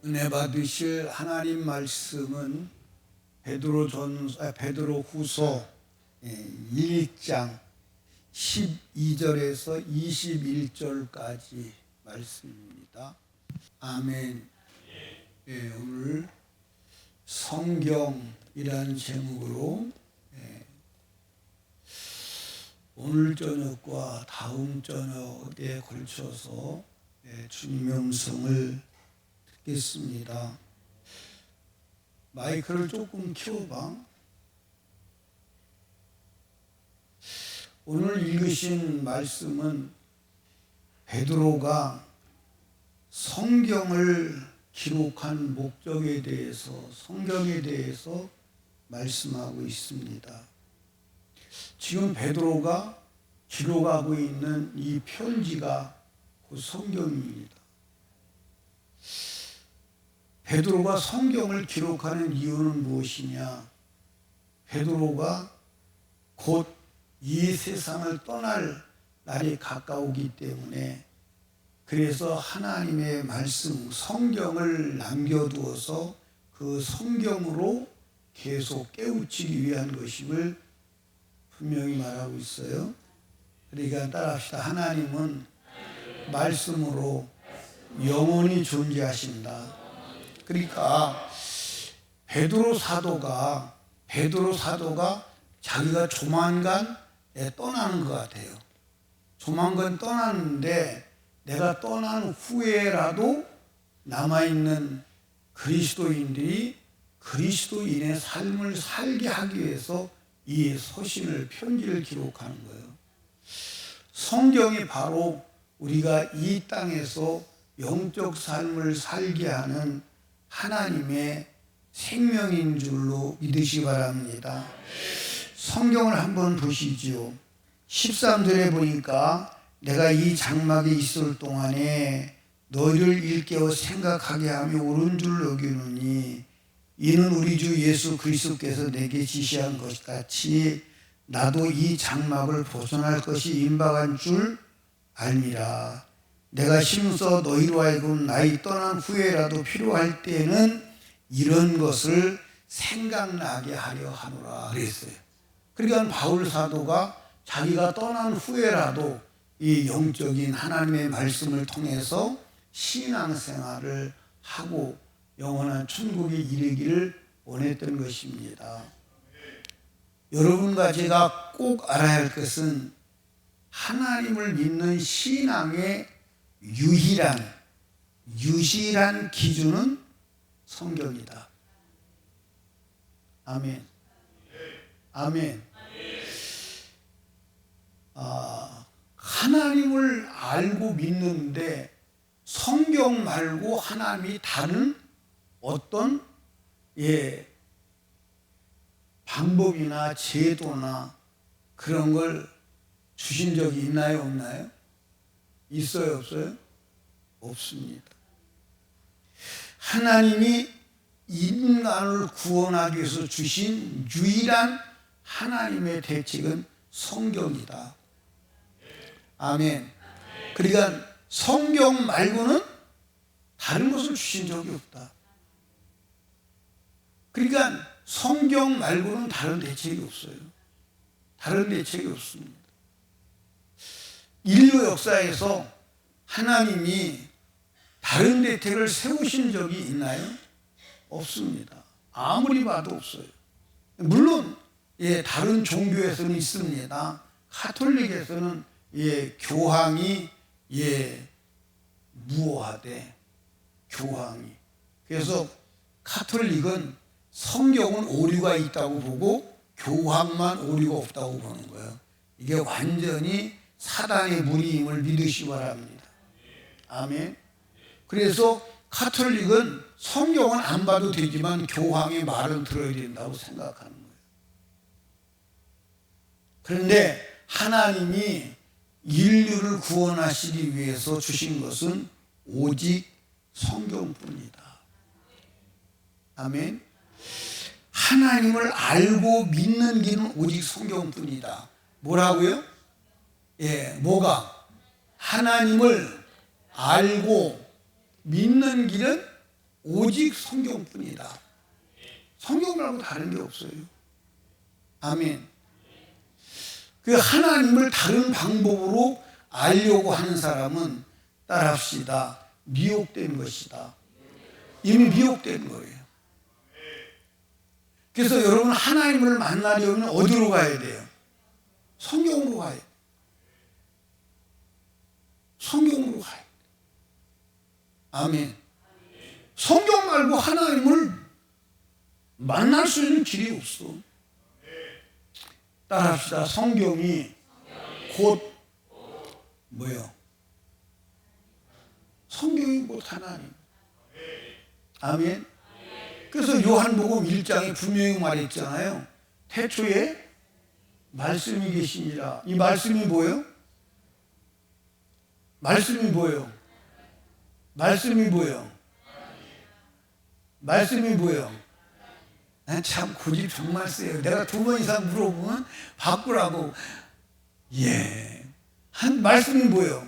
은혜 받으실 하나님 말씀은 베드로후서 1장 12절에서 21절까지 말씀입니다. 아멘. 오늘 성경이라는 제목으로 오늘 저녁과 다음 저녁에 걸쳐서 주님의 음성을 듣겠습니다. 마이크를 조금 키워봐. 오늘 읽으신 말씀은 베드로가 성경을 기록한 목적에 대해서, 성경에 대해서 말씀하고 있습니다. 지금 베드로가 기록하고 있는 이 편지가 그 성경입니다. 베드로가 성경을 기록하는 이유는 무엇이냐? 베드로가 곧 이 세상을 떠날 날이 가까우기 때문에, 그래서 하나님의 말씀, 성경을 남겨두어서 그 성경으로 계속 깨우치기 위한 것임을 분명히 말하고 있어요. 그러니까 따라합시다. 하나님은 말씀으로 영원히 존재하신다. 그러니까 베드로 사도가 자기가 조만간 떠나는 것 같아요. 조만간 떠나는데 내가 떠난 후에라도 남아있는 그리스도인들이 그리스도인의 삶을 살게 하기 위해서 이 서신을, 편지를 기록하는 거예요. 성경이 바로 우리가 이 땅에서 영적 삶을 살게 하는 하나님의 생명인 줄로 믿으시기 바랍니다. 성경을 한번 보시지요. 13절에 보니까 내가 이 장막에 있을 동안에 너희를 일깨워 생각하게 하며 옳은 줄 여기노니 이는 우리 주 예수 그리스도께서 내게 지시한 것 같이 나도 이 장막을 벗어날 것이 임박한 줄 알미라. 내가 심서 너희로 하여금 나이 떠난 후에라도 필요할 때는 이런 것을 생각나게 하려 하노라 그랬어요. 그러니까 바울 사도가 자기가 떠난 후에라도 이 영적인 하나님의 말씀을 통해서 신앙생활을 하고 영원한 천국에 이르기를 원했던 것입니다. 여러분과 제가 꼭 알아야 할 것은 하나님을 믿는 신앙의 유일한 기준은 성경이다. 아멘. 아멘. 하나님을 알고 믿는데 성경 말고 하나님이 다른 어떤 방법이나 제도나 그런 걸 주신 적이 있나요, 없나요? 있어요, 없어요? 없습니다. 하나님이 인간을 구원하기 위해서 주신 유일한 하나님의 대책은 성경이다. 아멘. 그러니까 성경 말고는 다른 것을 주신 적이 없다. 그러니까 성경 말고는 다른 대책이 없어요. 다른 대책이 없습니다. 인류 역사에서 하나님이 다른 대책을 세우신 적이 있나요? 없습니다. 아무리 봐도 없어요. 물론 다른 종교에서는 있습니다. 가톨릭에서는 교황이 무효하대. 교황이. 그래서 가톨릭은 성경은 오류가 있다고 보고 교황만 오류가 없다고 보는 거예요. 이게 완전히 사단의 무리임을 믿으시기 바랍니다. 아멘. 그래서 가톨릭은 성경은 안 봐도 되지만 교황의 말은 들어야 된다고 생각하는 거예요. 그런데 하나님이 인류를 구원하시기 위해서 주신 것은 오직 성경뿐이다. 아멘. 하나님을 알고 믿는 길은 오직 성경뿐이다. 뭐라고요? 뭐가? 하나님을 알고 믿는 길은 오직 성경뿐이다. 성경 말고 다른 게 없어요. 아멘. 그 하나님을 다른 방법으로 알려고 하는 사람은 따라합시다. 미혹된 것이다. 이미 미혹된 거예요. 그래서 여러분 하나님을 만나려면 어디로 가야 돼요? 성경으로 가야 돼요. 성경으로 가야 돼요. 아멘. 성경 말고 하나님을 만날 수 있는 길이 없어. 따라합시다. 성경이 곧 뭐요? 성경이 곧 하나님. 아멘. 그래서 요한복음 1장에 분명히 말했잖아요. 태초에 말씀이 계시니라. 이 말씀이 뭐예요? 말씀이 뭐예요? 말씀이 뭐예요? 말씀이 뭐예요? 참 고집 정말 세요. 내가 2번 이상 물어보면 바꾸라고. 예. 한 말씀이 뭐예요?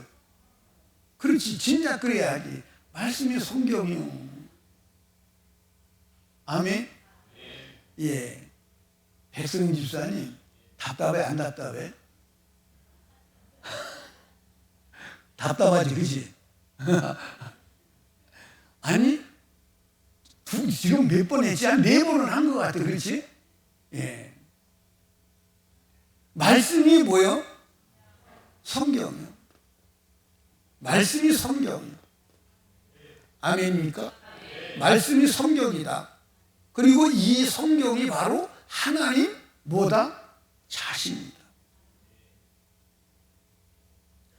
그렇지. 진짜 그래야지. 말씀이 성경이요. 아멘? 예. 백승 집사님, 답답해, 안 답답해? 답답하지, 그지? 아니, 지금 몇 번 했지? 한 4번은 한 것 같아, 그렇지? 예. 말씀이 뭐요? 성경이요. 말씀이 성경이요. 아멘입니까? 말씀이 성경이다. 그리고 이 성경이 바로 하나님 뭐다? 자신입니다.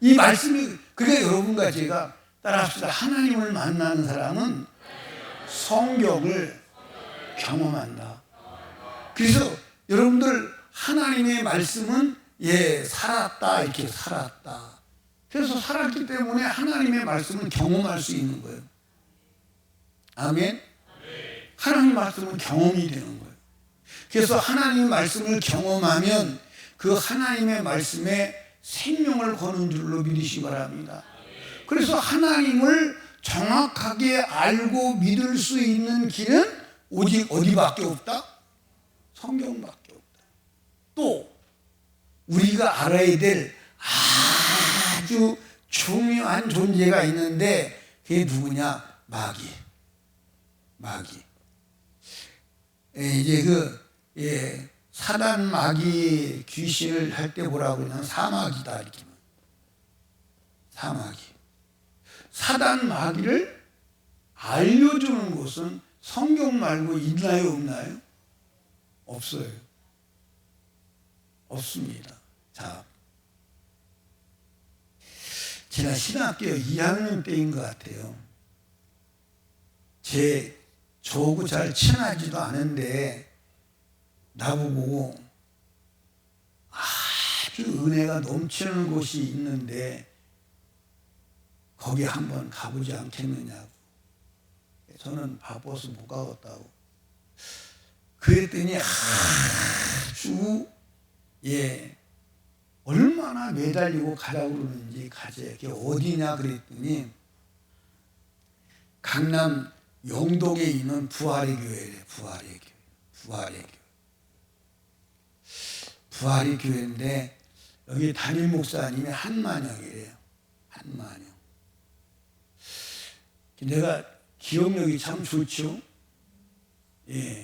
이 말씀이, 그게 여러분과 제가 따라합시다. 하나님을 만나는 사람은 성경을 경험한다. 그래서 여러분들 하나님의 말씀은 살았다, 이렇게 살았다. 그래서 살았기 때문에 하나님의 말씀을 경험할 수 있는 거예요. 아멘. 하나님 말씀은 경험이 되는 거예요. 그래서 하나님 말씀을 경험하면 그 하나님의 말씀에 생명을 거는 줄로 믿으시기 바랍니다. 그래서 하나님을 정확하게 알고 믿을 수 있는 길은 오직 어디밖에 없다? 성경밖에 없다. 또 우리가 알아야 될 아주 중요한 존재가 있는데 그게 누구냐? 마귀. 이제 사단 마귀 귀신을 할 때 뭐라고 그러냐면 사마귀다, 이렇게. 사마귀. 사단 마귀를 알려주는 곳은 성경 말고 있나요, 없나요? 없어요. 없습니다. 자, 제가 신학교 2학년 때인 것 같아요. 저하고 잘 친하지도 않은데 나보고 아주 은혜가 넘치는 곳이 있는데 거기 한번 가보지 않겠느냐고. 저는 바빠서 못 가겠다고. 그랬더니 아주 얼마나 매달리고 가라고 그러는지 가재. 그게 어디냐 그랬더니 강남 영동에 있는 부활의 교회래. 부활의 교회인데 여기 담임 목사님이 한만영이래요. 한만영. 내가 기억력이 참 좋죠.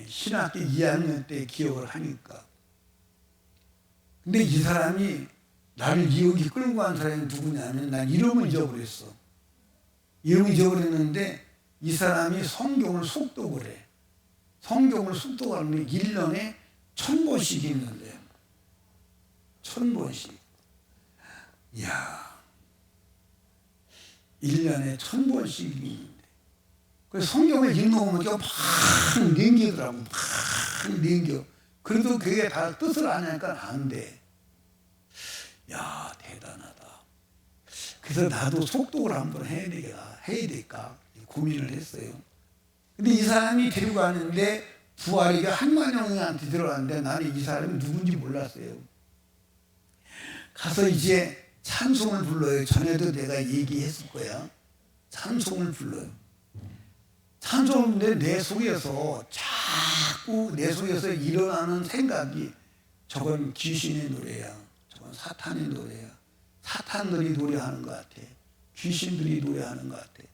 신학교 2학년 때 기억을 하니까. 근데 이 사람이 나를 여기 끌고 간 사람이 누구냐면 난 이름을 잊어버렸어. 이름을 잊어버렸는데 이 사람이 성경을 속독을 해. 성경을 속독하는 게 1년에 1000번씩 읽는데 1000번씩. 이야, 1년에 1000번씩 읽는데. 그래서 성경을 읽어보니까 막 넘기더라고. 막 넘겨. 그래도 그게 다 뜻을 아니까 안 돼. 야, 대단하다. 그래서 나도 속독을 한번 해야 될까 고민을 했어요. 근데 이 사람이 데리고 가는데 부활이가 한만영한테 들어갔는데 나는 이 사람이 누군지 몰랐어요. 가서 이제 찬송을 불러요. 전에도 내가 얘기했을 거야. 찬송을 불러요. 찬송인데 내 속에서 자꾸 내 속에서 일어나는 생각이 저건 귀신의 노래야, 저건 사탄의 노래야. 사탄들이 노래하는 것 같아. 귀신들이 노래하는 것 같아.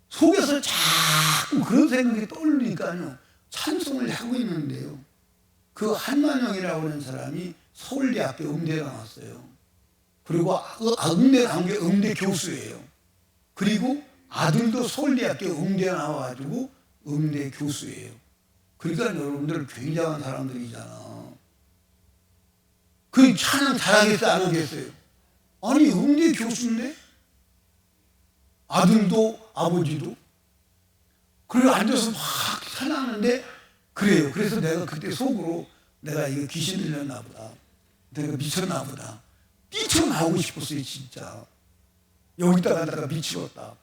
속에서 자꾸 그런 생각이 떠오르니까요, 찬송을 하고 있는데요, 그 한만영이라고 하는 사람이 서울대학교 음대 나왔어요. 그리고 음대 나온 게 음대 교수예요. 그리고 아들도 서울대학교 음대 나와가지고 음대 교수예요. 그러니까 여러분들 굉장한 사람들이잖아. 그 찬양 잘하겠어 안 하겠어요? 아니 음대 교수인데 아들도 아버지도 그리고 앉아서 막 찬양하는데 그래요. 그래서 내가 그때 속으로 내가 이거 귀신 들렸나 보다, 내가 미쳤나 보다, 뛰쳐나오고 싶었어요. 진짜 여기다가 내가 미치겠다.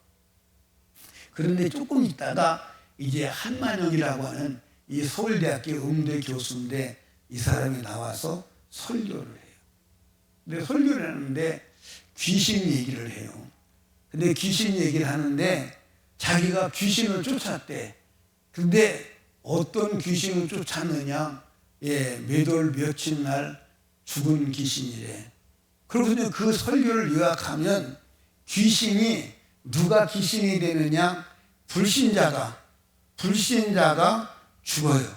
그런데 조금 있다가 이제 한만영이라고 하는 이 서울대학교 음대 교수인데 이 사람이 나와서 설교를 해요. 근데 설교를 하는데 귀신 얘기를 해요. 근데 귀신 얘기를 하는데 자기가 귀신을 쫓았대. 근데 어떤 귀신을 쫓았느냐? 몇 월 며칠 날 죽은 귀신이래. 그러고서 그 설교를 요약하면 귀신이 누가 귀신이 되느냐? 불신자가 죽어요.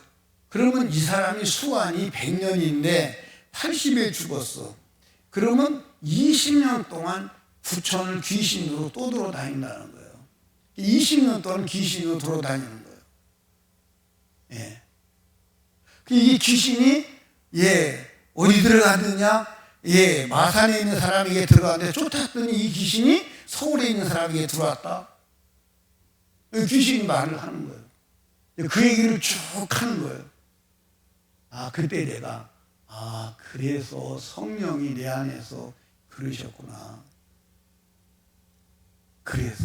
그러면 이 사람이 수완이 100년인데 80에 죽었어. 그러면 20년 동안 부천을 귀신으로 또 돌아다닌다는 거예요. 20년 동안 귀신으로 돌아다니는 거예요. 예. 이 귀신이 어디 들어갔느냐? 마산에 있는 사람에게 들어갔는데 쫓았더니 이 귀신이 서울에 있는 사람에게 들어왔다. 귀신이 말을 하는 거예요. 그 얘기를 쭉 하는 거예요. 그때 내가 그래서 성령이 내 안에서 그러셨구나. 그래서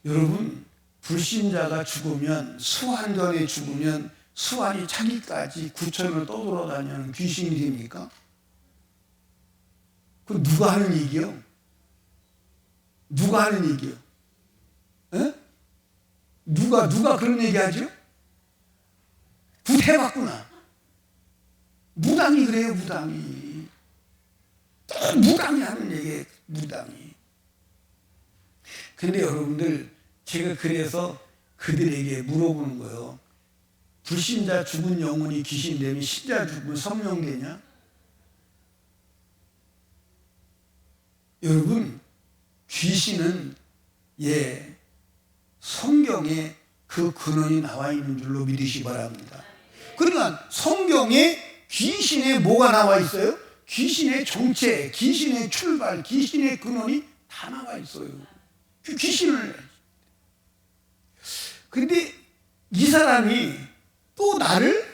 여러분, 불신자가 죽으면, 수환전에 죽으면 수환이 차기까지 구천을 떠돌아다니는 귀신이 됩니까? 그럼 누가 하는 얘기요? 누가 하는 얘기요? 에? 누가 그런 얘기 하죠? 구태봤구나. 무당이 그래요, 무당이. 무당이 하는 얘기예요, 무당이. 근데 여러분들, 제가 그래서 그들에게 물어보는 거예요. 불신자 죽은 영혼이 귀신 되면 신자 죽으면 성령 되냐? 여러분, 귀신은 성경에 그 근원이 나와 있는 줄로 믿으시기 바랍니다. 그러나 성경에 귀신의 뭐가 나와 있어요? 귀신의 정체, 귀신의 출발, 귀신의 근원이 다 나와 있어요. 그 귀신을. 그런데 이 사람이 또 나를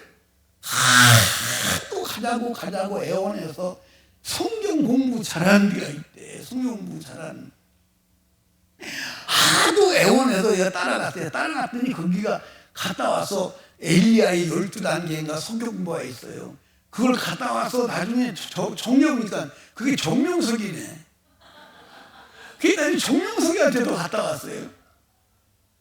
또 가자고 애원해서 성경 공부 잘하는 데가 있대. 성경 공부 잘하는. 하도 애원해서 얘가 따라갔대요. 따라갔더니 거기가 갔다 와서 엘리야의 12단계인가 성경 공부가 있어요. 그걸 갔다 와서 나중에 정령이니까 그게 정명석이네. 그게 정명석이한테도 갔다 왔어요.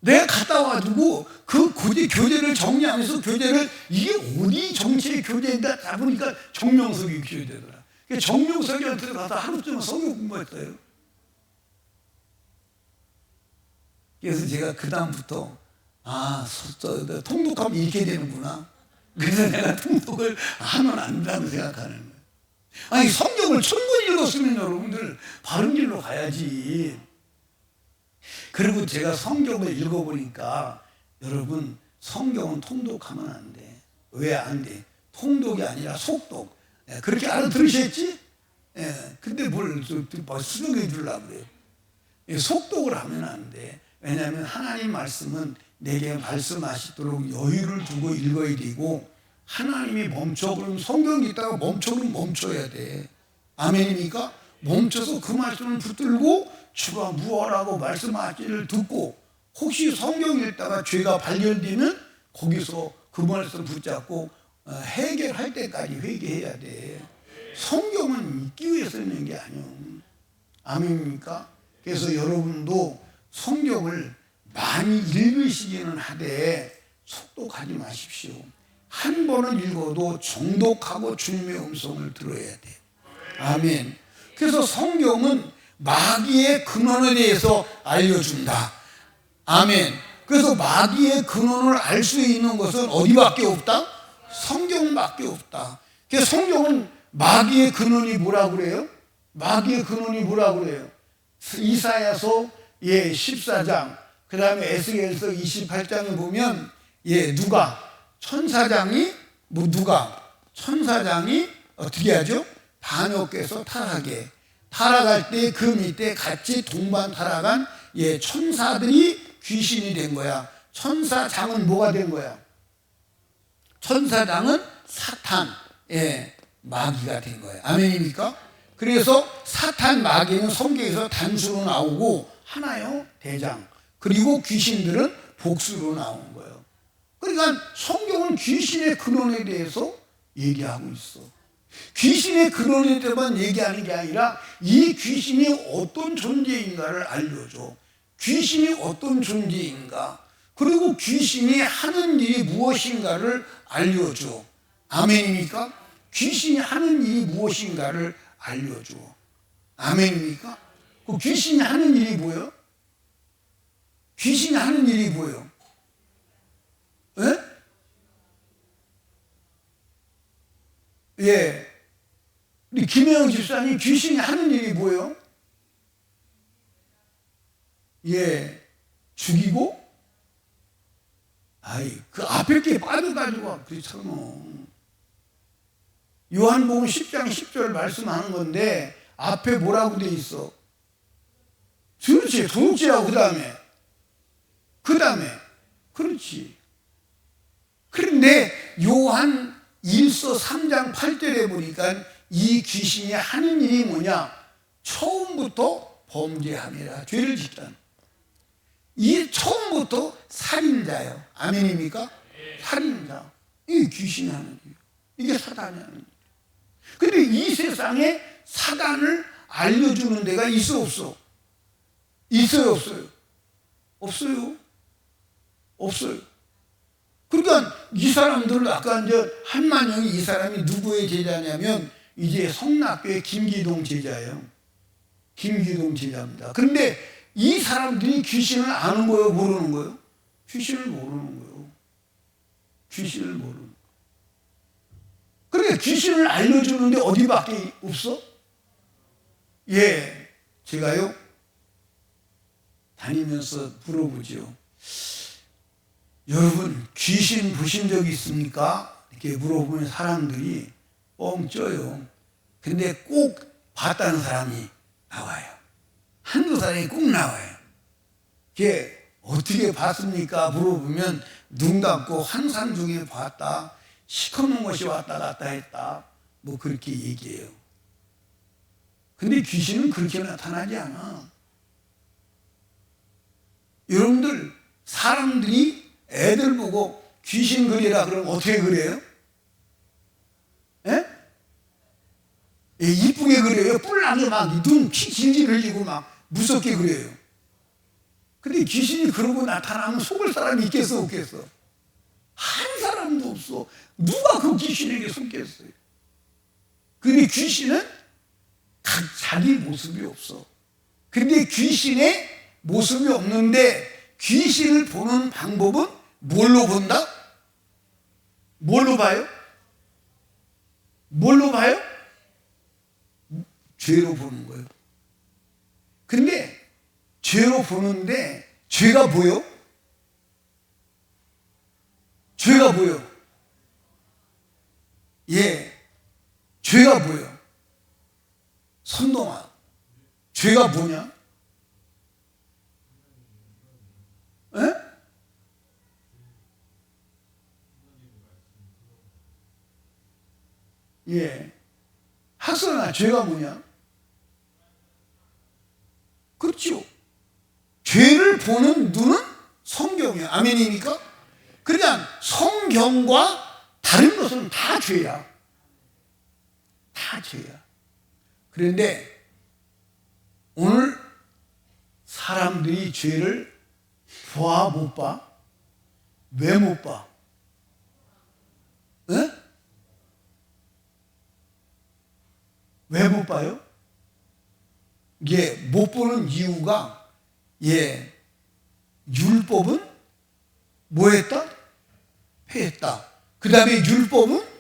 내가 갔다 와가지고 그 교재를 정리하면서 교재를 이게 어디 정치의 교재인가 잡으니까 정명석이 교재더라. 정명석이한테 가서 하루 종일 성경 공부했어요. 그래서 제가 그 다음부터 통독하면 이렇게 되는구나. 그래서 내가 통독을 하면 안 된다고 생각하는 거예요. 아니 성경을 충분히 읽었으면 여러분들 바른 길로 가야지. 그리고 제가 성경을 읽어보니까 여러분, 성경은 통독하면 안 돼. 왜 안 돼? 통독이 아니라 속독. 그렇게 알아들으셨지? 근데 뭘 수정해 주려고 그래요. 속독을 하면 안 돼. 왜냐하면 하나님 말씀은 내게 말씀하시도록 여유를 두고 읽어야 되고, 하나님이 멈춰버리면, 성경이 있다가 멈춰버리면 멈춰야 돼. 아멘입니까? 멈춰서 그 말씀을 붙들고 주가 무엇라고 말씀하시기를 듣고, 혹시 성경 읽다가 죄가 발견되면 거기서 그 말씀 붙잡고 해결할 때까지 회개해야 돼. 성경은 읽기 위해서 있는 게 아니에요. 아멘입니까? 그래서 여러분도 성경을 많이 읽으시기는 하되 속독하지 마십시오. 한 번은 읽어도 정독하고 주님의 음성을 들어야 돼. 아멘. 그래서 성경은 마귀의 근원에 대해서 알려준다. 아멘. 그래서 마귀의 근원을 알 수 있는 것은 어디밖에 없다? 성경밖에 없다. 그래서 성경은 마귀의 근원이 뭐라고 그래요? 마귀의 근원이 뭐라고 그래요? 이사야서 14장, 그 다음에 에스겔서 28장에 보면 누가 천사장이 어떻게 하죠? 반역해서 타락할 때 그 밑에 같이 동반 타락한 천사들이 귀신이 된 거야. 천사장은 뭐가 된 거야? 천사장은 사탄, 마귀가 된 거예요. 아멘입니까? 그래서 사탄, 마귀는 성경에서 단수로 나오고 하나요? 대장. 그리고 귀신들은 복수로 나온 거예요. 그러니까 성경은 귀신의 근원에 대해서 얘기하고 있어. 귀신의 근원에 대해서만 얘기하는 게 아니라 이 귀신이 어떤 존재인가를 알려줘. 귀신이 어떤 존재인가, 그리고 귀신이 하는 일이 무엇인가를 알려줘. 아멘입니까? 귀신이 하는 일이 무엇인가를 알려줘. 아멘입니까? 그 귀신이 하는 일이 뭐예요? 귀신이 하는 일이 뭐예요? 우리 김혜영 집사님, 귀신이 하는 일이 뭐예요? 죽이고, 그 앞에 게 빠져가지고, 그렇잖아. 요한복음 10장 10절 말씀하는 건데, 앞에 뭐라고 돼 있어? 그렇지, 도둑질하고, 그 다음에, 그렇지. 그런데 요한 1서 3장 8절에 보니까 이 귀신이 하는 일이 뭐냐? 처음부터 범죄함이라, 죄를 짓던. 이 처음부터 살인자예요. 아멘입니까? 살인자. 이게 귀신이 하는 일이에요. 이게 사단이 하는 일이에요. 근데 이 세상에 사단을 알려주는 데가 있어, 없어? 있어요, 없어요? 없어요. 없어요. 그러니까 이 사람들, 아까 이제 한만영이, 이 사람이 누구의 제자냐면 이제 성락교의 김기동 제자예요. 김기동 제자입니다. 그런데 이 사람들이 귀신을 아는 거예요, 모르는 거예요? 귀신을 모르는 거예요. 귀신을 모르는 거예요. 그러니까 귀신을 알려주는데 어디밖에 없어? 제가요 다니면서 물어보죠. 여러분, 귀신 보신 적 있습니까? 이렇게 물어보면 사람들이 뻥 쪄요. 근데 꼭 봤다는 사람이 나와요. 한두 사람이 꼭 나와요. 이게 어떻게 봤습니까? 물어보면 눈 감고 환상 중에 봤다, 시커먼 것이 왔다 갔다 했다, 뭐 그렇게 얘기해요. 근데 귀신은 그렇게 나타나지 않아. 여러분들, 사람들이 애들 보고 귀신 그리라 그러면 어떻게 그려요? 이쁘게 그려요. 뿔나게 막 눈 피 질질 흘리고 막 무섭게 그려요. 근데 귀신이 그러고 나타나면 속을 사람이 있겠어, 없겠어? 한 사람도 없어. 누가 그 귀신에게 속겠어요? 근데 귀신은 자기 모습이 없어. 근데 귀신의 모습이 없는데 귀신을 보는 방법은 뭘로 본다? 뭘로 봐요? 뭘로 봐요? 죄로 보는 거예요. 근데 죄로 보는데 죄가 보여? 죄가 보여. 죄가 보여. 선동아, 죄가 뭐냐? 학선아, 죄가 뭐냐? 그렇죠. 죄를 보는 눈은 성경이야. 아멘입니까? 그러니까 성경과 다른 것은 다 죄야. 다 죄야. 그런데 오늘 사람들이 죄를 봐, 못 봐? 왜 못 봐? 에? 왜 못 봐요? 못 보는 이유가, 율법은 뭐 했다? 폐했다. 그 다음에 율법은,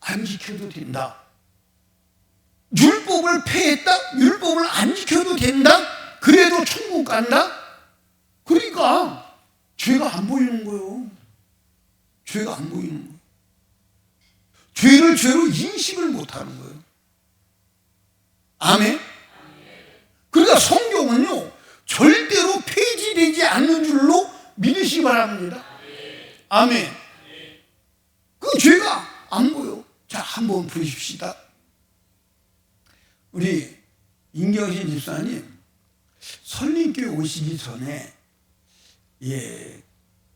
안 지켜도 된다. 율법을 폐했다? 율법을 안 지켜도 된다? 그래도 천국 간다? 그러니까 죄가 안 보이는 거예요. 죄가 안 보이는 거예요. 죄를 죄로 인식을 못 하는 거예요. 아멘? 그러니까 성경은요, 절대로 폐지되지 않는 줄로 믿으시기 바랍니다. 아멘. 그 죄가 안 보여. 자, 한번 보십시다. 우리 임경신 집사님 설림교회 오시기 전에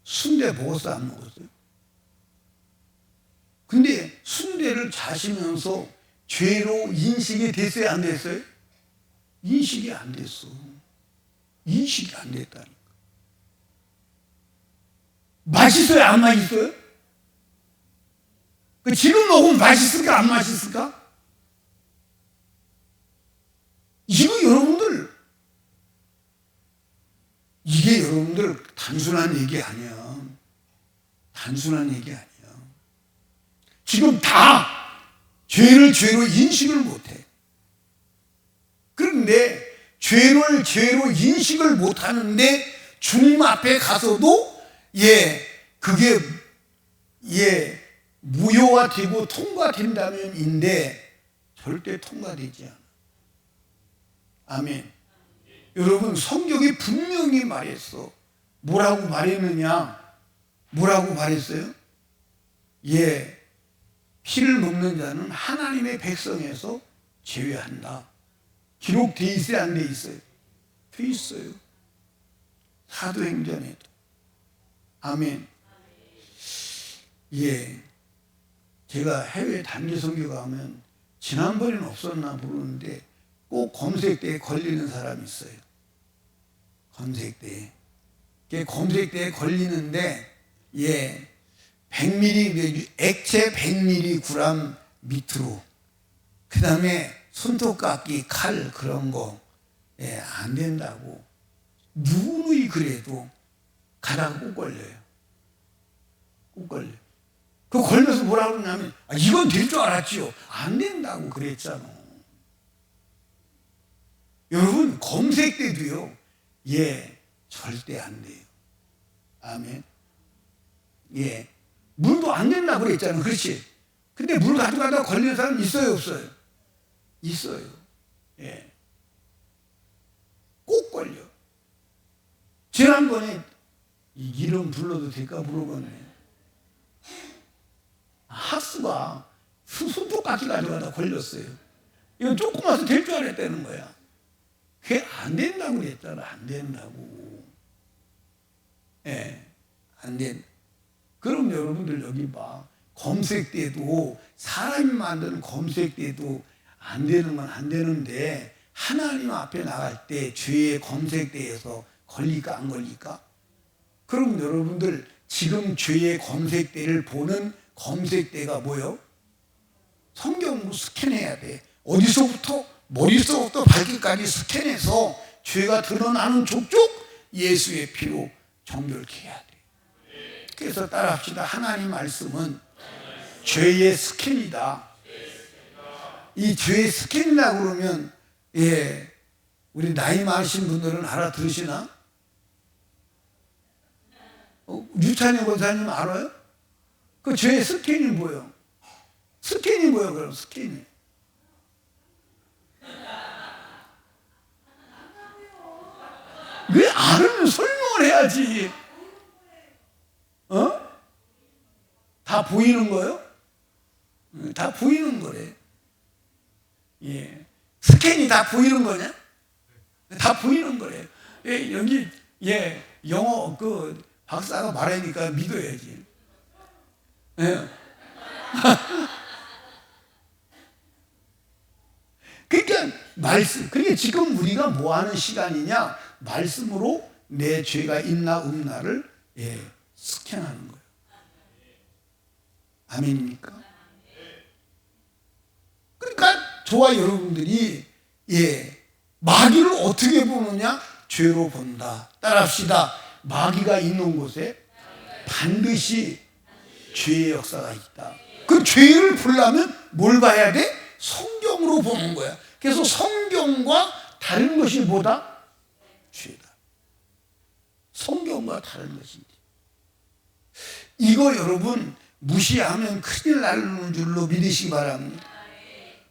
순대 먹었어요, 안 먹었어요? 근데 순대를 자시면서 죄로 인식이 됐어요, 안 됐어요? 인식이 안 됐어. 인식이 안 됐다니까. 맛있어요, 안 맛있어요? 지금 먹으면 맛있을까, 안 맛있을까? 이게 여러분들 단순한 얘기 아니야. 단순한 얘기 아니야. 지금 다 죄를 죄로 인식을 못해. 그런데 죄를 죄로 인식을 못하는데 주님 앞에 가서도 그게 무효화되고 통과된다면인데 절대 통과되지 않아. 아멘. 여러분, 성경이 분명히 말했어. 뭐라고 말했느냐? 뭐라고 말했어요? 피를 먹는 자는 하나님의 백성에서 제외한다. 기록돼 있어요, 안 돼 있어요? 돼 있어요. 사도행전에도. 아멘. 제가 해외 단기 선교 가면 지난번에는 없었나 모르는데 꼭 검색대에 걸리는 사람이 있어요. 검색대에. 검색대에 걸리는데 100ml, 액체 100mg 밑으로. 그 다음에 손톱깎이, 칼 그런 거 안 된다고. 누누이 그래도 가다가 꼭 걸려요. 꼭 걸려. 그 걸려서 뭐라고 그러냐면, 이건 될 줄 알았지요. 안 된다고 그랬잖아. 여러분, 검색 때도요, 절대 안 돼요. 아멘. 물도 안 된다고 그랬잖아. 그렇지? 근데 물 가져가다가 걸리는 사람 있어요, 없어요? 있어요. 꼭 걸려. 지난번에 이름 불러도 될까 물어보네. 학수가 손톱깎이 가져가다 걸렸어요. 이거 조금 와서 될 줄 알았다는 거야. 그게 안 된다고 그랬잖아. 안 된다고. 안 된. 그럼 여러분들 여기 봐. 검색대도, 사람이 만드는 검색대도 안 되는 건 안 되는데, 하나님 앞에 나갈 때 죄의 검색대에서 걸릴까 안 걸릴까? 그럼 여러분들 지금 죄의 검색대를 보는 검색대가 뭐요? 성경으로 스캔해야 돼. 어디서부터? 머릿속부터 발끝까지 스캔해서 죄가 드러나는 족족 예수의 피로 정결케 해야 돼. 그래서 따라합시다. 하나님 말씀은 죄의 스캔이다. 이 죄의 스캔이라고 그러면 우리 나이 많으신 분들은 알아들으시나? 유찬희 권사님 알아요? 그 죄의 스캔이 뭐예요? 스캔이 뭐예요? 그럼 스캔이. 왜 알으면 설명을 해야지. 다 보이는 거요? 다 보이는 거래. 스캔이 다 보이는 거냐? 다 보이는 거래. 여기 영어 그 박사가 말하니까 믿어야지. 그러니까 말씀. 그게 지금 우리가 뭐 하는 시간이냐? 말씀으로 내 죄가 있나 없나를 스캔하는 거예요. 아멘입니까? 그러니까 저와 여러분들이 마귀를 어떻게 보느냐? 죄로 본다. 따라합시다. 마귀가 있는 곳에 반드시 죄의 역사가 있다. 그 죄를 보려면 뭘 봐야 돼? 성경으로 보는 거야. 그래서 성경과 다른 것이 뭐다? 죄다. 성경과 다른 것이지. 이거 여러분 무시하면 큰일 나는 줄로 믿으시기 바랍니다.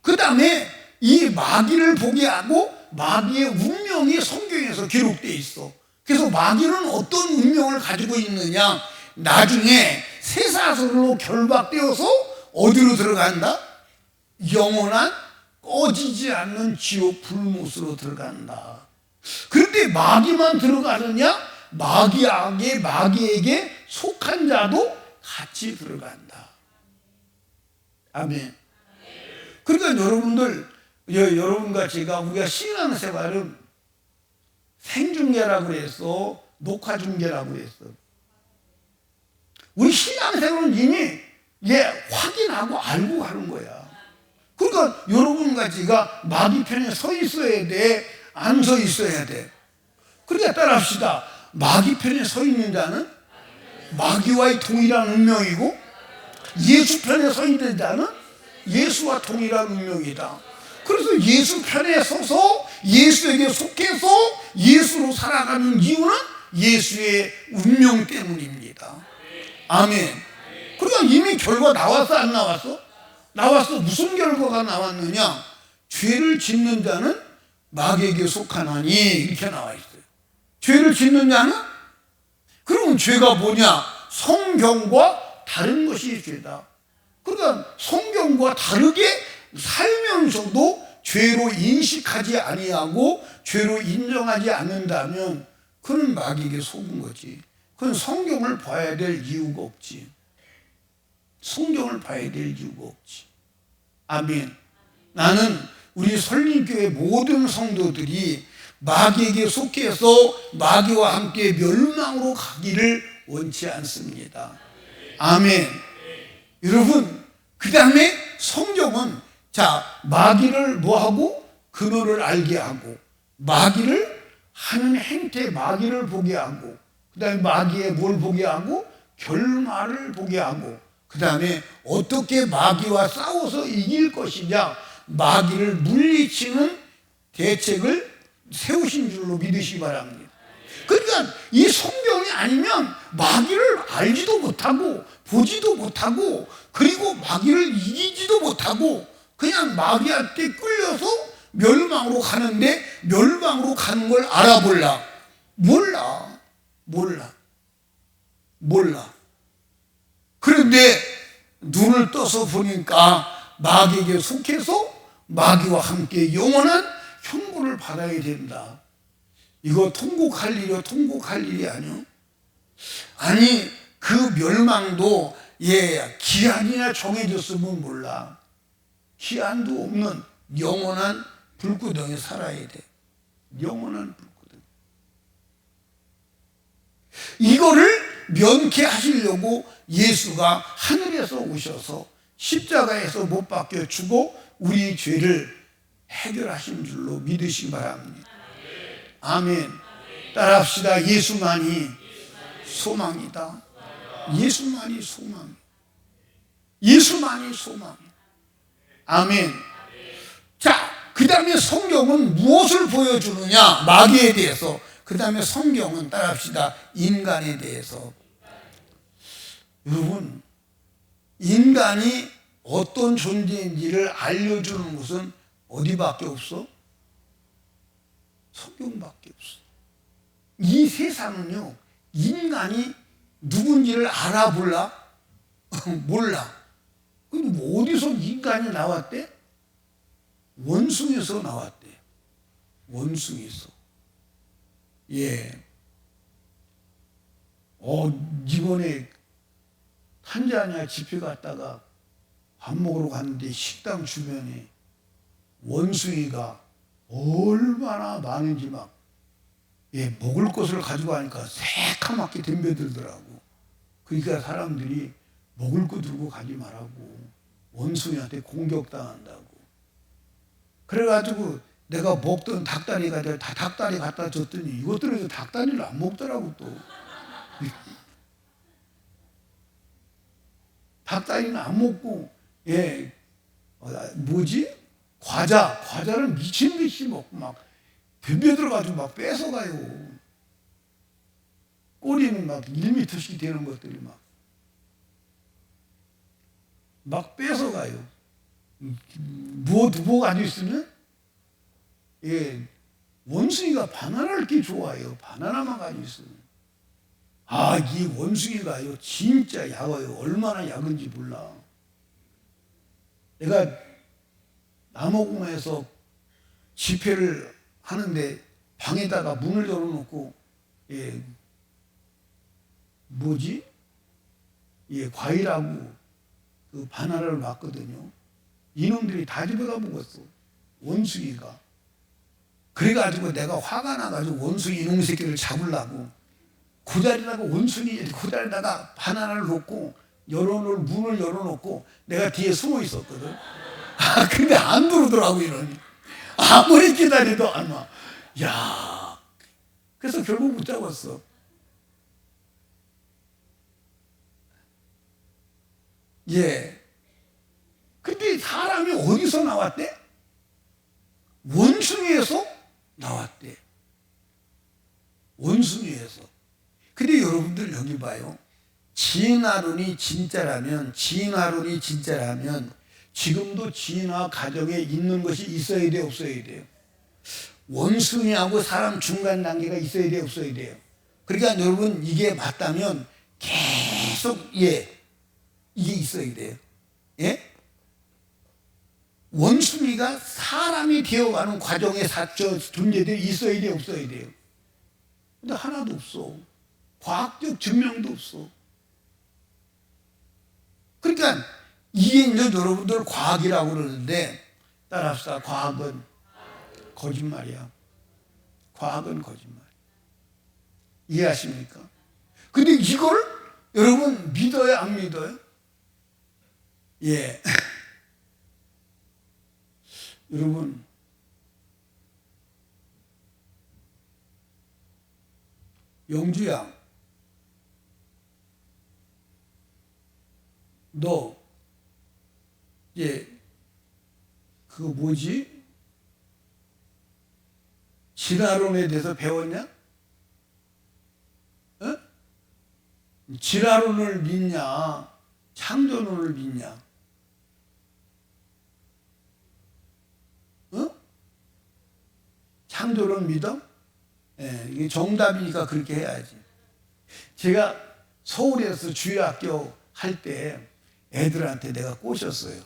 그 다음에 이 마귀를 보게 하고 마귀의 운명이 성경에서 기록되어 있어. 그래서 마귀는 어떤 운명을 가지고 있느냐? 나중에 쇠사슬로 결박되어서 어디로 들어간다? 영원한 꺼지지 않는 지옥 불못으로 들어간다. 그런데 마귀만 들어가느냐? 마귀에게 속한 자도 같이 들어간다. 아멘. 그러니까 여러분과 제가 우리가 신앙생활은 생중계라고 그랬어, 녹화중계라고 그랬어. 우리 신앙생활은 이미 확인하고 알고 가는 거야. 그러니까 여러분과 제가 마귀 편에 서 있어야 돼, 안 서 있어야 돼. 그러니까 따라합시다. 마귀 편에 서 있는 자는 마귀와의 동일한 운명이고, 예수 편에 서 있는 자는 예수와 동일한 운명이다. 그래서 예수 편에 서서 예수에게 속해서 예수로 살아가는 이유는 예수의 운명 때문입니다. 아멘. 그러니까 이미 결과 나왔어, 안 나왔어? 나왔어. 무슨 결과가 나왔느냐? 죄를 짓는 자는 마귀에게 속하나니, 이렇게 나와 있어요. 죄를 짓는 자는? 그러면 죄가 뭐냐? 성경과 다른 것이 죄다. 그러니까 성경과 다르게 살면서도 죄로 인식하지 아니하고 죄로 인정하지 않는다면 그는 마귀에게 속은 거지. 그건 성경을 봐야 될 이유가 없지. 성경을 봐야 될 이유가 없지. 아멘. 나는 우리 설림교회 모든 성도들이 마귀에게 속해서 마귀와 함께 멸망으로 가기를 원치 않습니다. 아멘. 여러분, 그 다음에 성경은 마귀를 뭐하고? 근원을 알게 하고, 마귀를 하는 행태, 마귀를 보게 하고, 그 다음에 마귀의 뭘 보게 하고? 결말을 보게 하고, 그 다음에 어떻게 마귀와 싸워서 이길 것이냐, 마귀를 물리치는 대책을 세우신 줄로 믿으시기 바랍니다. 그러니까 이 성경이 아니면 마귀를 알지도 못하고 보지도 못하고 그리고 마귀를 이기지도 못하고 그냥 마귀한테 끌려서 멸망으로 가는데, 멸망으로 가는 걸 알아볼라? 몰라. 그런데 눈을 떠서 보니까 마귀에게 속해서 마귀와 함께 영원한 형벌을 받아야 된다. 이거 통곡할 일이 아니요. 아니, 그 멸망도 기한이나 정해졌으면 몰라. 기한도 없는 영원한 불구덩이에 살아야 돼. 영원한 불구덩이. 이거를 면케하시려고 예수가 하늘에서 오셔서 십자가에서 못 박혀 죽어 우리 죄를 해결하신 줄로 믿으시기 바랍니다. 아멘. 따라합시다. 예수만이 소망이다. 예수만이 소망. 예수만이 소망. 아멘. 자, 그 다음에 성경은 무엇을 보여주느냐? 마귀에 대해서. 그 다음에 성경은 따라합시다. 인간에 대해서. 여러분, 인간이 어떤 존재인지를 알려주는 것은 어디밖에 없어? 성경밖에 없어. 이 세상은요, 인간이 누군지를 알아볼라? 몰라. 그럼 어디서 인간이 나왔대? 원숭이에서 나왔대. 원숭이에서. 이번에 탄자니아 집회 갔다가 밥 먹으러 갔는데 식당 주변에 원숭이가 얼마나 많은지 막 먹을 것을 가지고 가니까 새카맣게 덤벼들더라고. 그러니까 사람들이 먹을 거 들고 가지 말라고, 원숭이한테 공격당한다고. 그래가지고 내가 먹던 닭다리가 다 닭다리 갖다 줬더니 이것들에서 닭다리를 안 먹더라고. 또 닭다리는 안 먹고 과자를 미친 듯이 먹고 막 덤벼들어가지고 막 뺏어가요. 꼬리는 막 1m씩 되는 것들이 막 뺏어가요. 뭐 가지고 있으면 원숭이가 바나나를 이렇게 좋아해요. 바나나만 가지고 있으면. 이 원숭이가요 진짜 약어요. 얼마나 약은지 몰라. 내가 남호공에서 집회를 하는데 방에다가 문을 열어놓고 과일하고 그 바나나를 놨거든요. 이놈들이 다 집어다 먹었어. 원숭이가. 그래가지고 내가 화가 나가지고 원숭이 이놈 새끼를 잡으려고 그 자리에다가 바나나를 놓고 문을 열어놓고 내가 뒤에 숨어 있었거든. 근데 안 들어오더라고 이러니. 아무리 기다려도 안 와. 그래서 결국 못 잡았어. 근데 사람이 어디서 나왔대? 원숭이에서 나왔대. 원숭이에서. 근데 여러분들 여기 봐요. 진화론이 진짜라면 지금도 진화 과정에 있는 것이 있어야 돼요, 없어야 돼요? 원숭이하고 사람 중간 단계가 있어야 돼요, 없어야 돼요? 그러니까 여러분 이게 맞다면 계속 이게 있어야 돼요. 원숭이가 사람이 되어가는 과정에 존재들이 있어야 돼요, 없어야 돼요? 근데 하나도 없어. 과학적 증명도 없어. 그러니까 이게 이제 여러분들 과학이라고 그러는데 따라합시다. 과학은 거짓말이야. 과학은 거짓말. 이해하십니까? 근데 이걸 여러분 믿어요, 안 믿어요? 여러분 영주야, 너 그거 진화론에 대해서 배웠냐? 진화론을 믿냐? 창조론을 믿냐? 창조론 믿어? 이게 정답이니까 그렇게 해야지. 제가 서울에서 주일학교 할 때 애들한테 내가 꼬셨어요.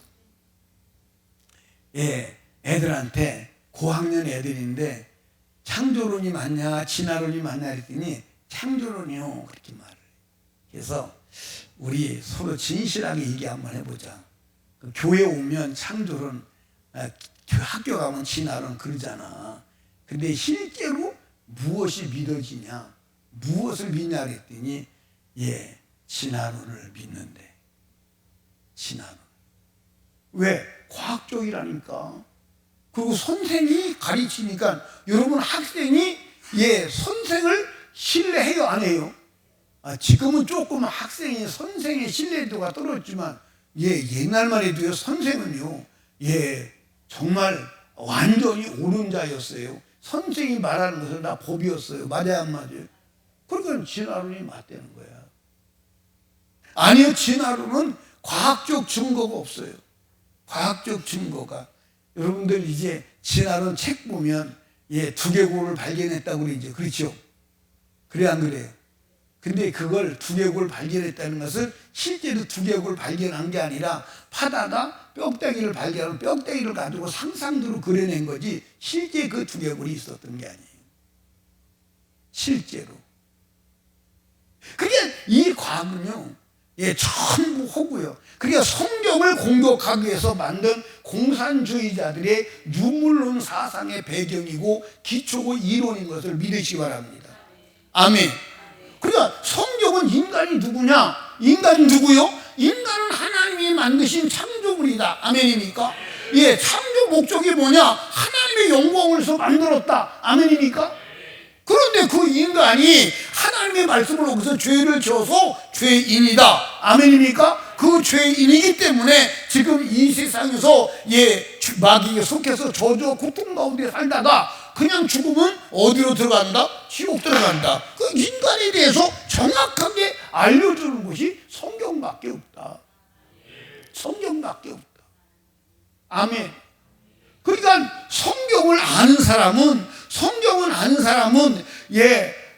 애들한테 고학년 애들인데 창조론이 맞냐 진화론이 맞냐 그랬더니 창조론이요 그렇게 말을 해요. 그래서 우리 서로 진실하게 얘기 한번 해보자. 교회 오면 창조론, 학교 가면 진화론 그러잖아. 근데 실제로 무엇이 믿어지냐, 무엇을 믿냐 그랬더니 진화론을 믿는데. 진화론. 왜? 과학적이라니까. 그리고 선생이 가르치니까 여러분 학생이 선생을 신뢰해요, 안 해요? 지금은 조금 학생이 선생의 신뢰도가 떨어졌지만 옛날만 해도요 선생은요 정말 완전히 옳은 자였어요. 선생이 말하는 것은 다 법이었어요. 맞아요, 안 맞아요? 그러니까 진화론이 맞다는 거야. 아니요, 진화론은 과학적 증거가 없어요. 과학적 증거가. 여러분들 이제 진화론 책 보면 두개골을 발견했다고 그러죠. 그렇죠? 그래 안 그래요? 근데 그걸 두개골 발견했다는 것은 실제로 두개골 발견한 게 아니라 파다가 뼈다귀를 발견하고 뼈다귀를 가지고 상상대로 그려낸 거지 실제 그 두개골이 있었던 게 아니에요. 실제로. 그러니까 이 과학은요 전부 허구요. 그러니까 성경을 공격하기 위해서 만든 공산주의자들의 유물론 사상의 배경이고 기초고 이론인 것을 믿으시기 바랍니다. 아멘. 그러니까 성경은 인간이 누구냐? 인간이 누구요? 인간은 하나님이 만드신 창조물이다. 아멘입니까? 예, 창조 목적이 뭐냐? 하나님의 영광을 위해서 만들었다. 아멘입니까? 그런데 그 인간이 하나님의 말씀을 어기서 죄를 지어서 죄인이다. 아멘입니까? 그 죄인이기 때문에 지금 이 세상에서 마귀에 속해서 저주와 고통 가운데 살다가 그냥 죽으면 어디로 들어간다? 지옥 들어간다. 그 인간에 대해서 정확하게 알려주는 것이 성경밖에 없다. 성경밖에 없다. 아멘. 그러니까 성경을 아는 사람은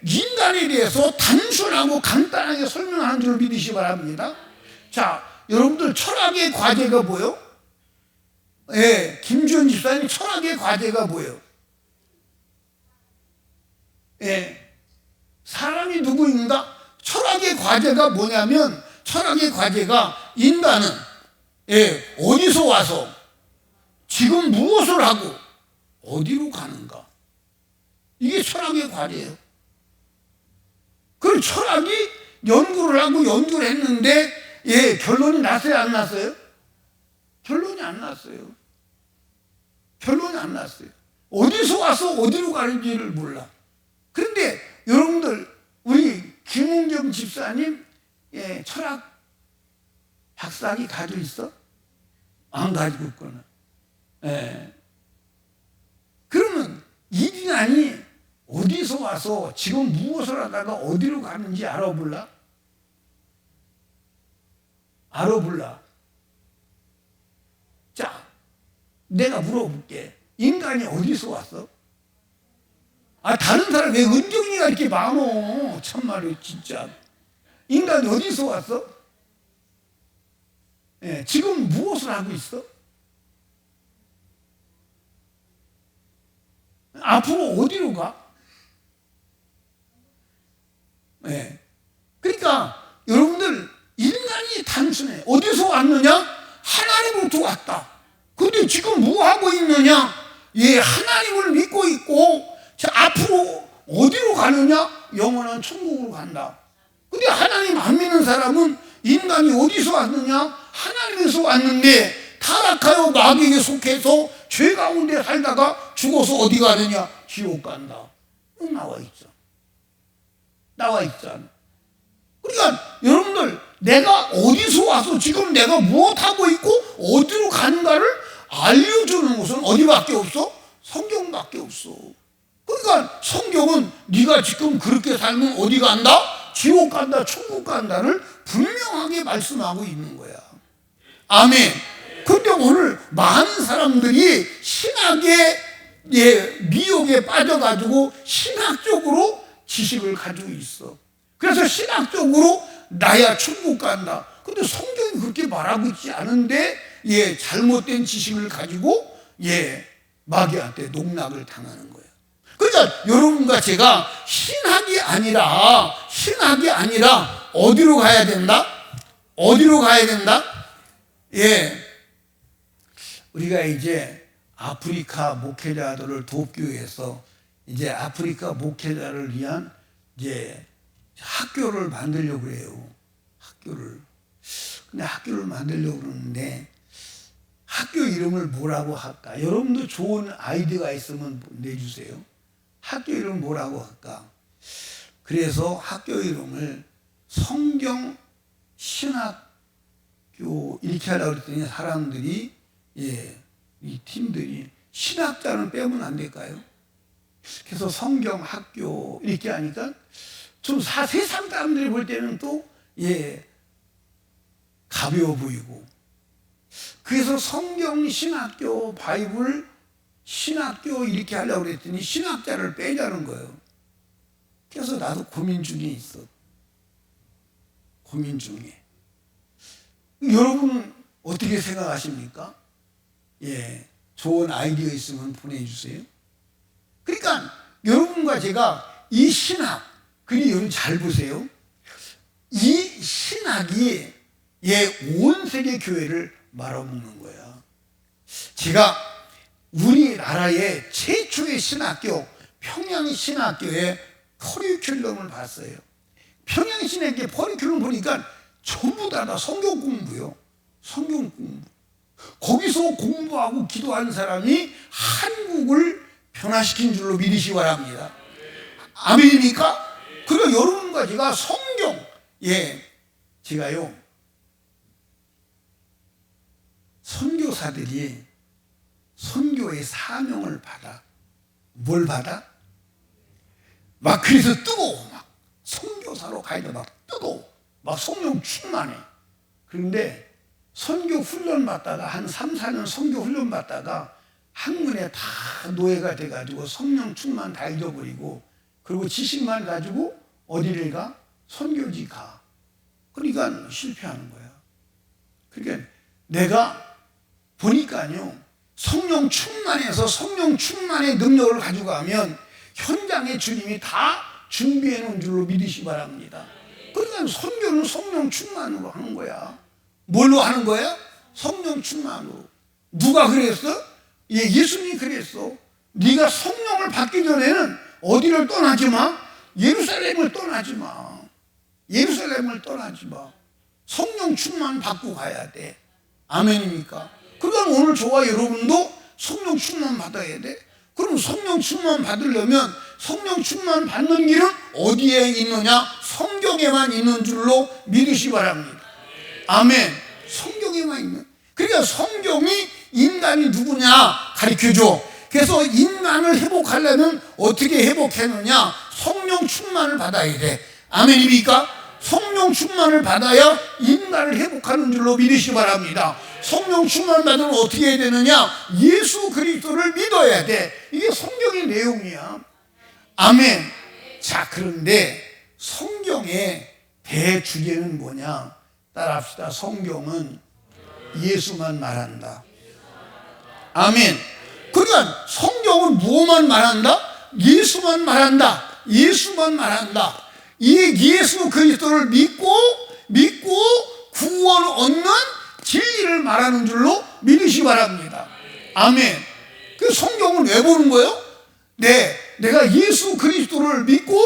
인간에 대해서 단순하고 간단하게 설명하는 줄 믿으시기 바랍니다. 자, 여러분들 철학의 과제가 뭐예요? 김주현 집사님 철학의 과제가 뭐예요? 사람이 누구인가? 철학의 과제가 뭐냐면, 철학의 과제가 인간은 어디서 와서 지금 무엇을 하고 어디로 가는가? 이게 철학의 과제예요. 그 철학이 연구를 했는데 결론이 났어요, 안 났어요? 결론이 안 났어요. 어디서 와서 어디로 가는지를 몰라. 그런데 여러분들, 우리 김웅정 집사님 철학 박사학위 가지고 있어? 안 가지고 있구나. 그러면 이 인간이 어디서 와서 지금 무엇을 하다가 어디로 가는지 알아볼라? 자, 내가 물어볼게. 인간이 어디서 왔어? 다른 사람 왜 은정이가 이렇게 많어? 참말로 진짜. 인간이 어디서 왔어? 지금 무엇을 하고 있어? 앞으로 어디로 가? 그러니까 여러분들, 인간이 단순해. 어디서 왔느냐? 하나님으로부터 왔다. 근데 지금 뭐 하고 있느냐? 하나님을 믿고 있고, 자, 앞으로 어디로 가느냐? 영원한 천국으로 간다. 근데 하나님 안 믿는 사람은 인간이 어디서 왔느냐? 하나님에서 왔는데 타락하여 마귀에게 속해서 죄 가운데 살다가 죽어서 어디 가느냐? 지옥 간다. 나와 있잖아. 그러니까 여러분들, 내가 어디서 와서 지금 내가 무엇하고 있고 어디로 가는가를 알려주는 것은 어디밖에 없어? 성경밖에 없어. 그러니까 성경은 네가 지금 그렇게 살면 어디 간다? 지옥 간다, 천국 간다를 분명하게 말씀하고 있는 거야. 아멘. 그런데 오늘 많은 사람들이 신학의 미혹에 빠져가지고 신학적으로 지식을 가지고 있어. 그래서 신학적으로 나야 천국 간다. 근데 성경이 그렇게 말하고 있지 않은데 잘못된 지식을 가지고 마귀한테 농락을 당하는 거예요. 그러니까 여러분과 제가 신학이 아니라 어디로 가야 된다? 우리가 이제 아프리카 목회자들을 돕기 위해서 이제 아프리카 목회자를 위한 이제 학교를 만들려고 해요. 근데 학교를 만들려고 그러는데 학교 이름을 뭐라고 할까? 여러분도 좋은 아이디어가 있으면 내주세요. 학교 이름 뭐라고 할까? 그래서 학교 이름을 성경 신학교 이렇게 하려고 그랬더니 사람들이 이 팀들이 신학자는 빼면 안 될까요? 그래서 성경 학교 이렇게 하니까 좀 세상 사람들이 볼 때는 또 가벼워 보이고, 그래서 성경 신학교 바이블 신학교 이렇게 하려고 그랬더니 신학자를 빼자는 거예요. 그래서 나도 고민 중에 있어. 여러분 어떻게 생각하십니까? 좋은 아이디어 있으면 보내주세요. 그러니까 여러분과 제가 이 신학, 그리고 여러분 잘 보세요. 이 신학이 온 세계 교회를 말아먹는 거야. 제가 우리나라의 최초의 신학교, 평양 신학교에 커리큘럼을 봤어요. 평양신에게 커리큘럼 보니까 전부 다 성경 공부요. 성경 공부. 거기서 공부하고 기도하는 사람이 한국을 변화시킨 줄로 믿으시기 바랍니다. 아멘입니까? 그리고 여러분과 제가 성경, 제가요, 선교사들이 선교의 사명을 받아. 뭘 받아? 막 그래서 뜨거워. 막 선교사로 가야 돼. 막 뜨거워. 막 성령 충만해. 그런데 선교 훈련 받다가 한 3, 4년 선교 훈련 받다가 한문에 다 노예가 돼가지고 성령 충만 다 잊어버리고, 그리고 지식만 가지고 어디를 가? 선교지 가. 그러니까 실패하는 거야. 그러니까 내가 보니까요, 성령 충만해서 성령 충만의 능력을 가지고 가면 현장에 주님이 다 준비해 놓은 줄로 믿으시기 바랍니다. 그러니까 선교는 성령 충만으로 하는 거야. 뭘로 하는 거야? 성령 충만으로. 누가 그랬어? 예수님이 그랬어. 네가 성령을 받기 전에는 어디를 떠나지 마? 예루살렘을 떠나지 마. 예루살렘을 떠나지 마. 성령 충만 받고 가야 돼. 아멘입니까? 그러니까 오늘 저와 여러분도 성령 충만 받아야 돼. 그럼 성령 충만 받으려면 성령 충만 받는 길은 어디에 있느냐? 성경에만 있는 줄로 믿으시기 바랍니다. 아멘. 성경에만 있는. 그러니까 성경이 인간이 누구냐 가르쳐줘. 그래서 인간을 회복하려면 어떻게 회복했느냐? 성령 충만을 받아야 돼. 아멘입니까? 성령 충만을 받아야 인간을 회복하는 줄로 믿으시기 바랍니다. 성령 충만 받으면 어떻게 해야 되느냐? 예수 그리스도를 믿어야 돼. 이게 성경의 내용이야. 아멘. 자, 그런데 성경의 대주제는 뭐냐? 따라합시다. 성경은 예수만 말한다. 아멘. 그러니까 성경은 무엇만 말한다? 예수만 말한다. 예수만 말한다. 이 예수 그리스도를 믿고 구원 얻는 진리를 말하는 줄로 믿으시기 바랍니다. 아멘. 그 성경을 왜 보는 거예요? 내가 예수 그리스도를 믿고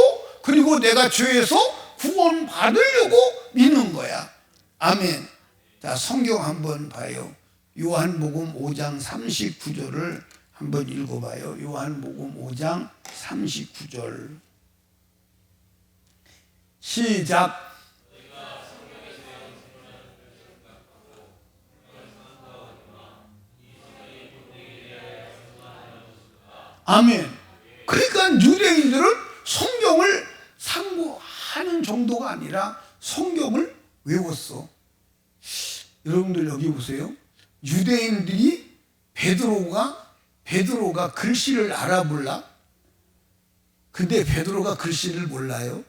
그리고 내가 죄에서 구원 받으려고 믿는 거야. 아멘. 자, 성경 한번 봐요. 요한복음 5장 39절을 한번 읽어봐요. 요한복음 5장 39절. 시작. 아멘. 그러니까 유대인들은 성경을 상고하는 정도가 아니라 성경을 외웠어. 여러분들 여기 보세요. 유대인들이 베드로가 글씨를 알아볼라? 근데 베드로가 글씨를 몰라요.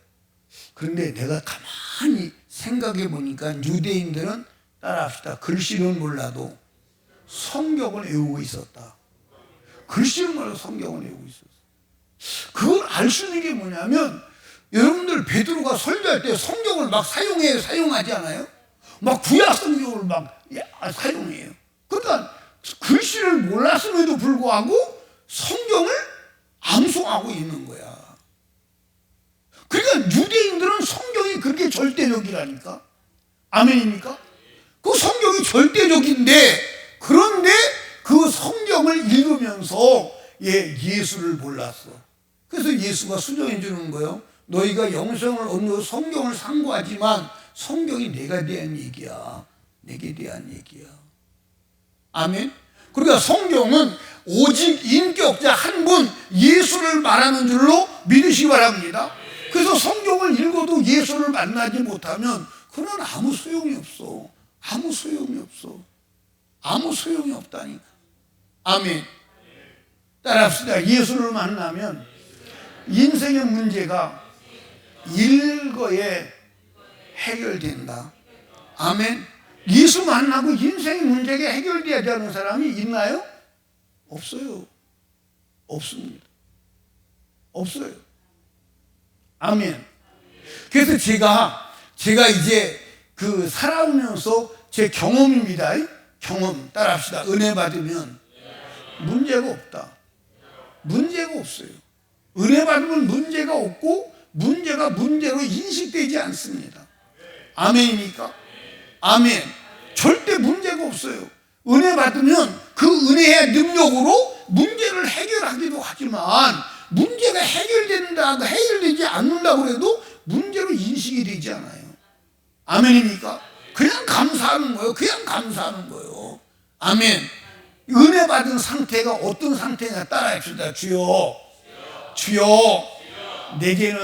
그런데 내가 가만히 생각해 보니까 유대인들은 따라합시다. 글씨는 몰라도 성경을 외우고 있었다. 글씨는 몰라도 성경을 외우고 있었어. 그걸 알 수 있는 게 뭐냐면, 여러분들 베드로가 설교할 때 성경을 막 사용하지 않아요? 막 구약 성경을 막 사용해요. 그러니까 글씨를 몰랐음에도 불구하고 성경을 암송하고 있는 거야. 그러니까 유대인들은 성경이 그렇게 절대적이라니까. 아멘입니까? 그 성경이 절대적인데, 그런데 그 성경을 읽으면서 예수를 몰랐어. 그래서 예수가 수정해 주는 거예요. 너희가 영생을 얻는 성경을 상고하지만 성경이 내가 대한 얘기야. 내게 대한 얘기야. 아멘. 그러니까 성경은 오직 인격자 한 분 예수를 말하는 줄로 믿으시기 바랍니다. 그래서 성경을 읽어도 예수를 만나지 못하면 그건 아무 소용이 없어. 아무 소용이 없어. 아무 소용이 없다니까. 아멘. 따라합시다. 예수를 만나면 인생의 문제가 일거에 해결된다. 아멘. 예수 만나고 인생의 문제가 해결되지 않은 사람이 있나요? 없어요. 없습니다. 없어요. 아멘. 그래서 제가 이제 그 살아오면서 제 경험입니다. 경험. 따라합시다. 은혜 받으면 문제가 없다. 문제가 없어요. 은혜 받으면 문제가 없고 문제가 문제로 인식되지 않습니다. 아멘입니까? 아멘. 절대 문제가 없어요. 은혜 받으면 그 은혜의 능력으로 문제를 해결하기도 하지만, 문제가 해결되지 않는다고 해도 문제로 인식이 되지 않아요. 아멘입니까? 그냥 감사하는 거예요. 그냥 감사하는 거예요. 아멘. 은혜 받은 상태가 어떤 상태냐 따라합시다. 주여, 주여, 내게는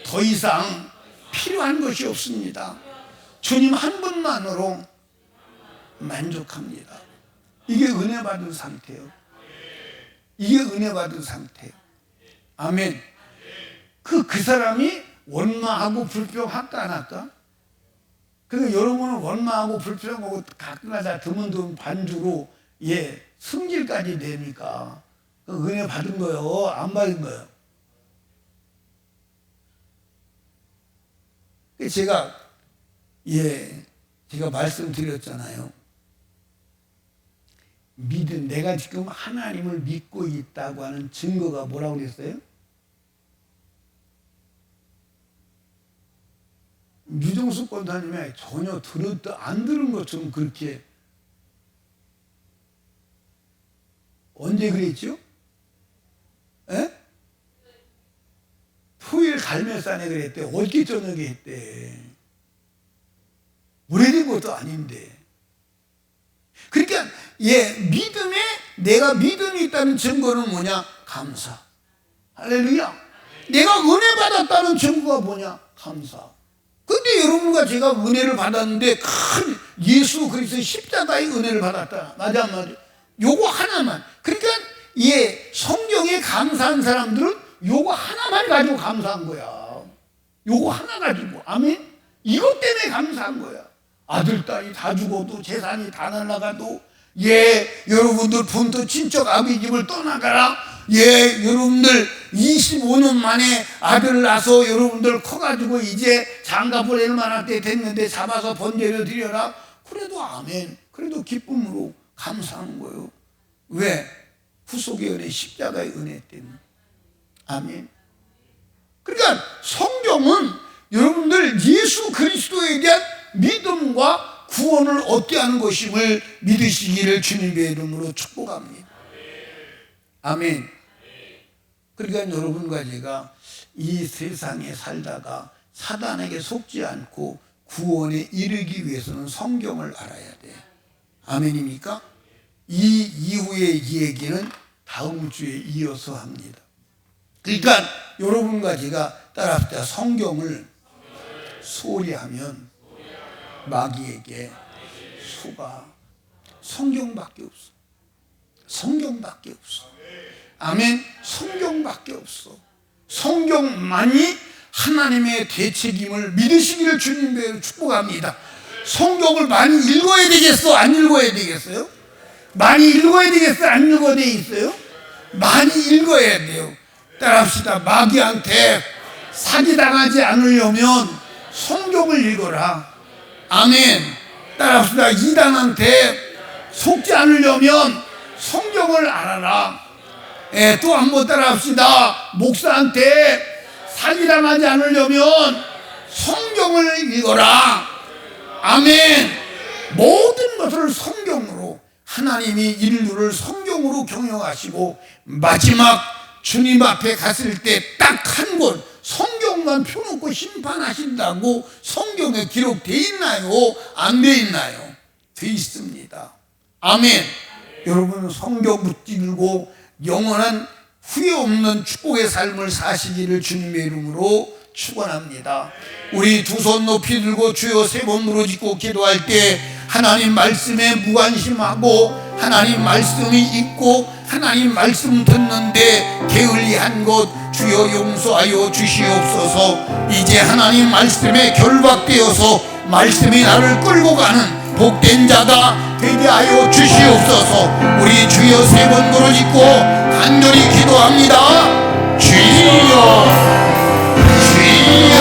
더 이상 필요한 것이 없습니다. 주님 한 분만으로 만족합니다. 이게 은혜 받은 상태예요. 이게 은혜 받은 상태예요. 아멘. 그 사람이 원망하고 불평할까 안 할까? 그러니까 여러분은 원망하고 불평하고 가끔가다 드문드문 반주로 승질까지 내니까 은혜 받은 거예요? 안 받은 거예요? 제가 말씀드렸잖아요. 내가 지금 하나님을 믿고 있다고 하는 증거가 뭐라고 그랬어요? 유정숙 권사님이 전혀 안 들은 것처럼 그렇게, 언제 그랬죠? 토요일 갈매산에 그랬대. 어저께 저녁에 했대. 오래된 것도 아닌데. 그러니까 내가 믿음이 있다는 증거는 뭐냐? 감사. 할렐루야. 내가 은혜 받았다는 증거가 뭐냐? 감사. 근데 여러분과 제가 은혜를 받았는데, 큰 예수 그리스도의 십자가의 은혜를 받았다. 맞아 안 맞아? 요거 하나만. 그러니까 성경에 감사한 사람들은 요거 하나만 가지고 감사한 거야. 요거 하나 가지고. 아멘. 이것 때문에 감사한 거야. 아들 딸이 다 죽어도, 재산이 다 날아가도, 여러분들 본토 친척 아비 집을 떠나가라. 여러분들 25년 만에 아들을 낳아서 여러분들 커가지고 이제 장가 보낼 만한 때 됐는데 잡아서 번제를 드려라. 그래도 아멘. 그래도 기쁨으로 감사하는 거예요. 왜? 후속의 은혜, 십자가의 은혜 때문에. 아멘. 그러니까 성경은 여러분들 예수 그리스도에 대한 믿음과 구원을 얻게 하는 것임을 믿으시기를 주님의 이름으로 축복합니다. 아멘. 그러니까 여러분과 제가 이 세상에 살다가 사단에게 속지 않고 구원에 이르기 위해서는 성경을 알아야 돼. 아멘입니까? 이 이후의 이 얘기는 다음 주에 이어서 합니다. 그러니까 여러분과 제가 따라합시다. 성경을 소홀히 하면 마귀에게 속아. 성경밖에 없어. 성경밖에 없어. 아멘. 성경밖에 없어. 성경만이 하나님의 대책임을 믿으시기를 주님의 축복합니다. 성경을 많이 읽어야 되겠어? 안 읽어야 되겠어요? 많이 읽어야 되겠어? 안 읽어야 되겠어요? 많이 읽어야 돼요. 따라합시다. 마귀한테 사기당하지 않으려면 성경을 읽어라. 아멘. 따라합시다. 이단한테 속지 않으려면 성경을 알아라. 또 한번 따라합시다. 목사한테 사기당하지 않으려면 성경을 읽어라. 아멘. 모든 것을 성경으로, 하나님이 인류를 성경으로 경영하시고 마지막 주님 앞에 갔을 때 딱 한 권 성경만 펴놓고 심판하신다고 성경에 기록되어 있나요? 안 되어 있나요? 되어 있습니다. 아멘. 여러분 성경 붙들고 영원한 후회 없는 축복의 삶을 사시기를 주님의 이름으로 축원합니다. 우리 두 손 높이 들고 주여 세 번 부르짖고 기도할 때 하나님 말씀에 무관심하고 하나님 말씀이 있고 하나님 말씀 듣는데 게을리한 것 주여 용서하여 주시옵소서. 이제 하나님 말씀에 결박되어서 말씀이 나를 끌고 가는 복된 자가 되게 하여 주시옵소서. 우리 주여 세 번 부르짖고 간절히 기도합니다. 주여 주여